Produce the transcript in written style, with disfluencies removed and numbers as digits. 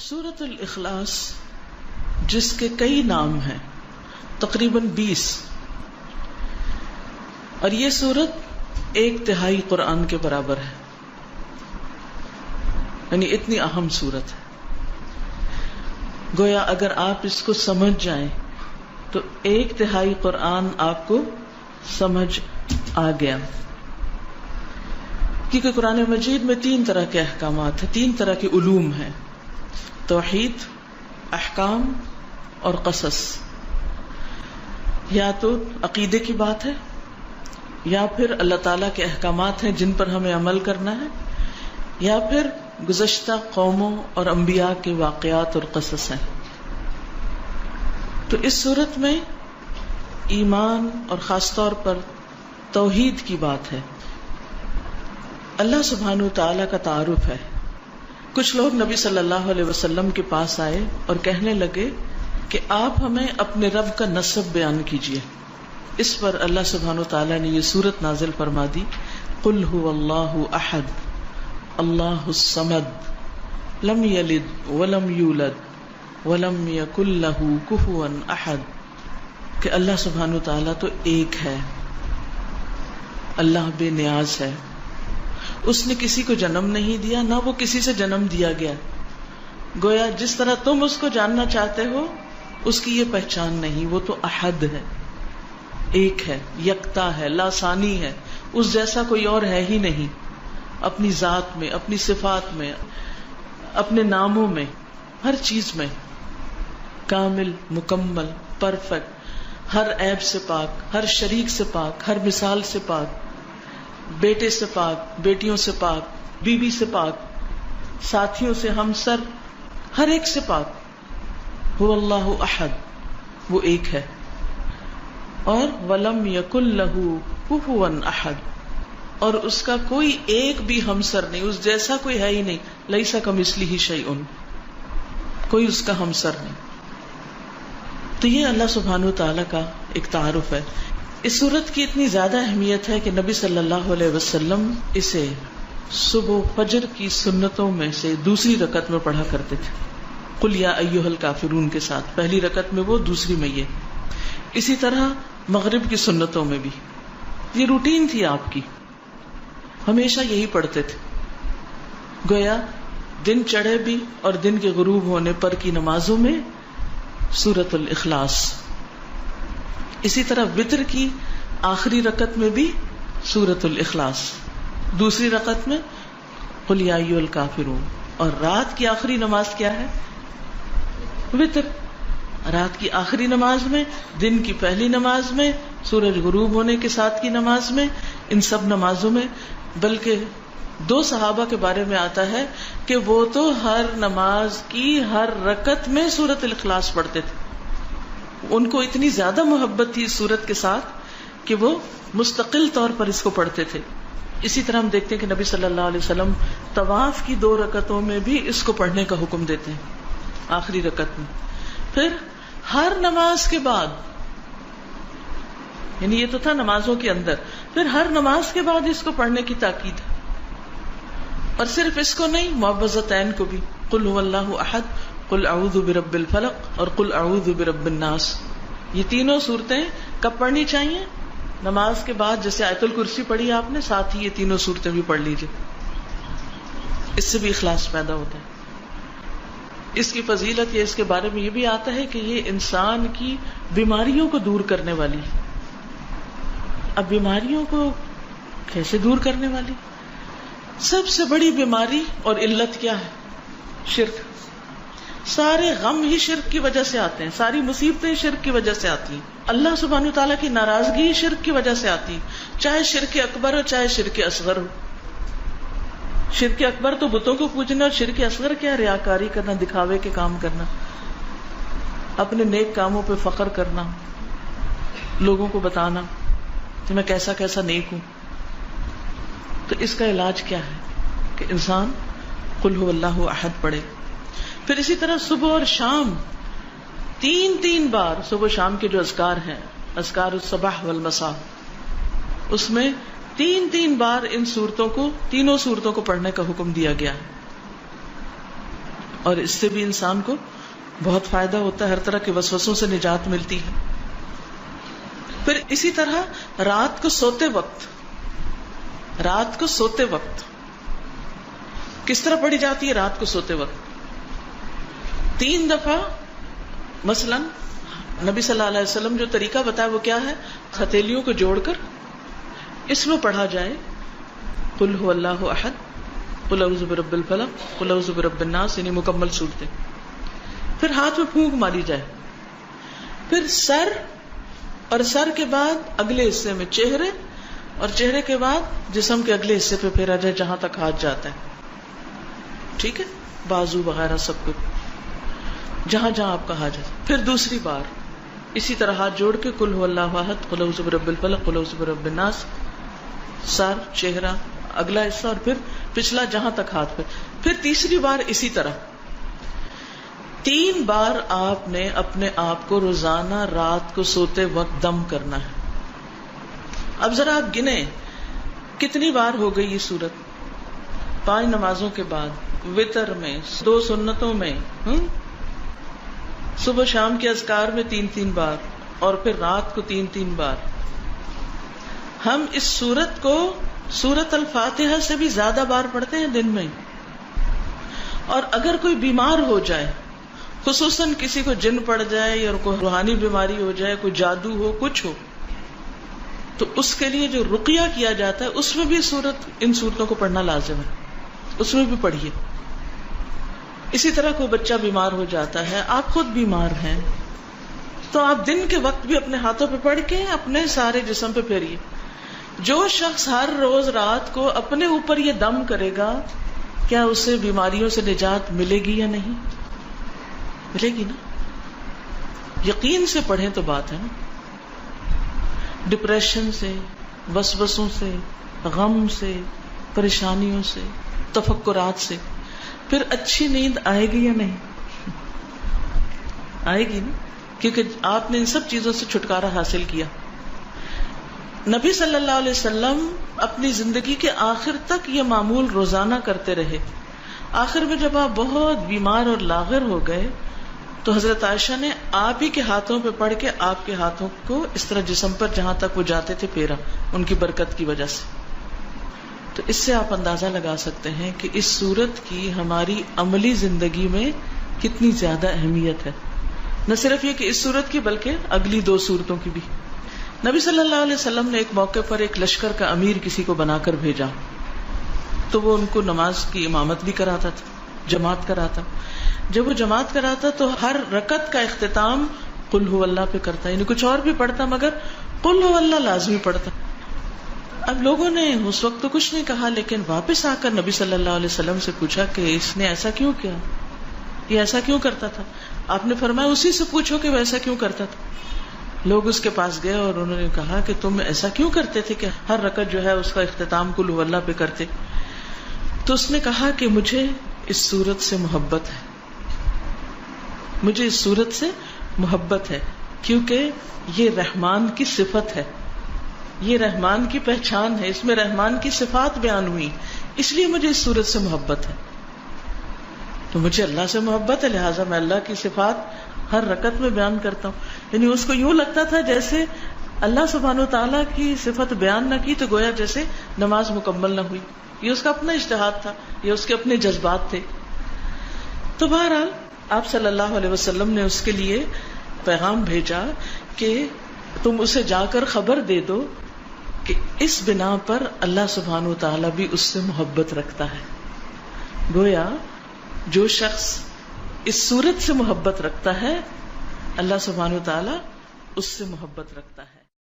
سورۃ الاخلاص جس کے کئی نام ہیں، تقریباً 20، اور یہ سورت 1/3 قرآن کے برابر ہے، یعنی اتنی اہم سورت ہے۔ گویا اگر آپ اس کو سمجھ جائیں تو 1/3 قرآن آپ کو سمجھ آ گیا، کیونکہ قرآن مجید میں 3 طرح کے احکامات ہیں، 3 طرح کے علوم ہیں: توحید، احکام اور قصص۔ یا تو عقیدے کی بات ہے، یا پھر اللہ تعالیٰ کے احکامات ہیں جن پر ہمیں عمل کرنا ہے، یا پھر گزشتہ قوموں اور انبیاء کے واقعات اور قصص ہیں۔ تو اس صورت میں ایمان اور خاص طور پر توحید کی بات ہے، اللہ سبحانہ وتعالیٰ کا تعارف ہے۔ کچھ لوگ نبی صلی اللہ علیہ وسلم کے پاس آئے اور کہنے لگے کہ آپ ہمیں اپنے رب کا نسب بیان کیجیے۔ اس پر اللہ سبحانہ وتعالیٰ نے یہ سورت نازل فرما دی: قل هو اللہ احد اللہ الصمد لم یلد ولم یولد ولم یکن لہ کفوا احد، کہ اللہ سبحانہ وتعالیٰ تو ایک ہے، اللہ بے نیاز ہے، اس نے کسی کو جنم نہیں دیا، نہ وہ کسی سے جنم دیا گیا۔ گویا جس طرح تم اس کو جاننا چاہتے ہو، اس کی یہ پہچان نہیں، وہ تو احد ہے، ایک ہے، یکتا ہے، لاثانی ہے، اس جیسا کوئی اور ہے ہی نہیں، اپنی ذات میں، اپنی صفات میں، اپنے ناموں میں، ہر چیز میں کامل، مکمل، پرفیکٹ، ہر عیب سے پاک، ہر شریک سے پاک، ہر مثال سے پاک، بیٹے سے پاک، بیٹیوں سے پاک، بیوی سے پاک، ساتھیوں سے، ہمسر، ہر ایک سے پاک۔ هو اللہ احد، وہ ایک ہے، اور ولم یکن لہ کفوا احد، اور اس کا کوئی ایک بھی ہمسر نہیں، اس جیسا کوئی ہے ہی نہیں، لیس کمثلہ شیء، کوئی اس کا ہمسر نہیں۔ تو یہ اللہ سبحانہ وتعالیٰ کا ایک تعارف ہے۔ اس سورت کی اتنی زیادہ اہمیت ہے کہ نبی صلی اللہ علیہ وسلم اسے صبح فجر کی سنتوں میں سے دوسری رکعت میں پڑھا کرتے تھے، قل یا ایھا الکافرون کے ساتھ، پہلی رکعت میں وہ، دوسری میں یہ۔ اسی طرح مغرب کی سنتوں میں بھی یہ روٹین تھی آپ کی، ہمیشہ یہی پڑھتے تھے۔ گویا دن چڑھے بھی اور دن کے غروب ہونے پر کی نمازوں میں سورۃ الاخلاص، اسی طرح وتر کی آخری رکعت میں بھی سورۃ الاخلاص، دوسری رکعت میں قل یا ایھا الکافرون، اور رات کی آخری نماز کیا ہے؟ وتر۔ رات کی آخری نماز میں، دن کی پہلی نماز میں، سورج غروب ہونے کے ساتھ کی نماز میں، ان سب نمازوں میں۔ بلکہ 2 صحابہ کے بارے میں آتا ہے کہ وہ تو ہر نماز کی ہر رکعت میں سورۃ الاخلاص پڑھتے تھے، ان کو اتنی زیادہ محبت تھی اس سورت کے ساتھ کہ وہ مستقل طور پر اس کو پڑھتے تھے۔ اسی طرح ہم دیکھتے ہیں کہ نبی صلی اللہ علیہ وسلم طواف کی 2 رکعتوں میں بھی اس کو پڑھنے کا حکم دیتے ہیں، آخری رکعت میں۔ پھر ہر نماز کے بعد، یعنی یہ تو تھا نمازوں کے اندر، پھر ہر نماز کے بعد اس کو پڑھنے کی تاکید ہے۔ اور صرف اس کو نہیں، معوذتین کو بھی، قل هو اللہ احد، قل اعوذ برب الفلق اور قل اعوذ برب الناس، یہ تینوں صورتیں کب پڑھنی چاہیے؟ نماز کے بعد۔ جیسے آیت الکرسی پڑھی آپ نے، ساتھ ہی یہ تینوں صورتیں بھی پڑھ لیجیے، اس سے بھی اخلاص پیدا ہوتا ہے۔ اس کی فضیلت، یہ اس کے بارے میں یہ بھی آتا ہے کہ یہ انسان کی بیماریوں کو دور کرنے والی۔ اب بیماریوں کو کیسے دور کرنے والی؟ سب سے بڑی بیماری اور علت کیا ہے؟ شرک۔ سارے غم ہی شرک کی وجہ سے آتے ہیں، ساری مصیبتیں شرک کی وجہ سے آتی ہیں، اللہ سبحانہ وتعالیٰ کی ناراضگی شرک کی وجہ سے آتی، چاہے شرک اکبر ہو چاہے شرک اصغر ہو۔ شرک اکبر تو بتوں کو پوجنا، اور شرک اصغر کیا؟ ریاکاری کرنا، دکھاوے کے کام کرنا، اپنے نیک کاموں پہ فخر کرنا، لوگوں کو بتانا کہ میں کیسا کیسا نیک ہوں۔ تو اس کا علاج کیا ہے کہ انسان قل هو اللہ احد پڑھے۔ پھر اسی طرح صبح اور شام 3 بار، صبح شام کے جو اذکار ہیں، اذکار الصباح والمساء، اس میں 3 بار ان صورتوں کو، تینوں صورتوں کو پڑھنے کا حکم دیا گیا ہے۔ اور اس سے بھی انسان کو بہت فائدہ ہوتا ہے، ہر طرح کے وسوسوں سے نجات ملتی ہے. پھر اسی طرح رات کو سوتے وقت کس طرح پڑھی جاتی ہے؟ رات کو سوتے وقت 3 دفعہ. مثلا نبی صلی اللہ علیہ وسلم جو طریقہ بتایا وہ کیا ہے؟ ہتھیلیوں کو جوڑ کر اس میں پڑھا جائے قل هو اللہ احد، قل اعوذ برب الفلق، قل اعوذ برب الناس، یعنی مکمل صورتیں. پھر ہاتھ میں پھونک ماری جائے. پھر سر، اور سر کے بعد اگلے حصے میں چہرے، اور چہرے کے بعد جسم کے اگلے حصے پہ پھیرا جائے جہاں تک ہاتھ جاتا ہے. ٹھیک ہے، بازو وغیرہ سب کچھ جہاں جہاں آپ کا ہاتھ جاتا ہے. پھر دوسری بار اسی طرح ہاتھ جوڑ کے قل هو اللہ احد، قل اعوذ برب الفلق، قل اعوذ برب الناس، سر، چہرہ، اگلا حصہ، اور پھر پچھلا جہاں تک ہاتھ پہ. پھر تیسری بار اسی طرح 3 بار آپ نے اپنے آپ کو روزانہ رات کو سوتے وقت دم کرنا ہے. اب ذرا آپ گنیں کتنی بار ہو گئی یہ صورت؟ 5 نمازوں کے بعد، وتر میں، 2 سنتوں میں، صبح شام کے اذکار میں 3 بار، اور پھر رات کو 3 بار. ہم اس صورت کو سورت الفاتحہ سے بھی زیادہ بار پڑھتے ہیں دن میں. اور اگر کوئی بیمار ہو جائے، خصوصاً کسی کو جن پڑ جائے یا کوئی روحانی بیماری ہو جائے، کوئی جادو ہو، کچھ ہو، تو اس کے لیے جو رقیہ کیا جاتا ہے اس میں بھی ان صورتوں کو پڑھنا لازم ہے، اس میں بھی پڑھیے. اسی طرح کوئی بچہ بیمار ہو جاتا ہے، آپ خود بیمار ہیں، تو آپ دن کے وقت بھی اپنے ہاتھوں پہ پڑھ کے اپنے سارے جسم پہ پھیریے. جو شخص ہر روز رات کو اپنے اوپر یہ دم کرے گا، کیا اسے بیماریوں سے نجات ملے گی یا نہیں؟ ملے گی نا. یقین سے پڑھیں تو بات ہے نا. ڈپریشن سے، وسوسوں سے، غم سے، پریشانیوں سے، تفکرات سے پھر اچھی نیند آئے گی یا نہیں؟ آئے گی نا، کیونکہ آپ نے ان سب چیزوں سے چھٹکارا حاصل کیا. نبی صلی اللہ علیہ وسلم اپنی زندگی کے آخر تک یہ معمول روزانہ کرتے رہے. آخر میں جب آپ بہت بیمار اور لاغر ہو گئے تو حضرت عائشہ نے آپ ہی کے ہاتھوں پہ پڑھ کے آپ کے ہاتھوں کو اس طرح جسم پر جہاں تک وہ جاتے تھے پھیرا، ان کی برکت کی وجہ سے. تو اس سے آپ اندازہ لگا سکتے ہیں کہ اس صورت کی ہماری عملی زندگی میں کتنی زیادہ اہمیت ہے. نہ صرف یہ کہ اس صورت کی بلکہ اگلی 2 صورتوں کی بھی. نبی صلی اللہ علیہ وسلم نے ایک موقع پر ایک لشکر کا امیر کسی کو بنا کر بھیجا، تو وہ ان کو نماز کی امامت بھی کراتا تھا، جماعت کراتا. جب وہ جماعت کراتا تو ہر رکعت کا اختتام قل هو اللہ پہ کرتا، یعنی کچھ اور بھی پڑھتا مگر قل هو اللہ لازمی پڑھتا. اب لوگوں نے اس وقت تو کچھ نہیں کہا، لیکن واپس آ کر نبی صلی اللہ علیہ وسلم سے پوچھا کہ اس نے ایسا کیوں کیا، یہ ایسا کیوں کرتا تھا؟ آپ نے فرمایا اسی سے پوچھو کہ وہ ایسا کیوں کرتا تھا. لوگ اس کے پاس گئے اور انہوں نے کہا کہ تم ایسا کیوں کرتے تھے کہ ہر رکعت جو ہے اس کا اختتام قل هو اللہ پہ کرتے؟ تو اس نے کہا کہ مجھے اس صورت سے محبت ہے، مجھے اس صورت سے محبت ہے، کیونکہ یہ رحمان کی صفت ہے، یہ رحمان کی پہچان ہے، اس میں رحمان کی صفات بیان ہوئی، اس لیے مجھے اس صورت سے محبت ہے. تو مجھے اللہ سے محبت ہے، لہٰذا میں اللہ کی صفات ہر رکعت میں بیان کرتا ہوں. یعنی اس کو یوں لگتا تھا جیسے اللہ سبحانہ و تعالیٰ کی صفت بیان نہ کی تو گویا جیسے نماز مکمل نہ ہوئی. یہ اس کا اپنا اجتہاد تھا، یہ اس کے اپنے جذبات تھے. تو بہرحال آپ صلی اللہ علیہ وسلم نے اس کے لیے پیغام بھیجا کہ تم اسے جا کر خبر دے دو کہ اس بنا پر اللہ سبحانہ و تعالیٰ بھی اس سے محبت رکھتا ہے. گویا جو شخص اس صورت سے محبت رکھتا ہے اللہ سبحانہ و تعالیٰ اس سے محبت رکھتا ہے.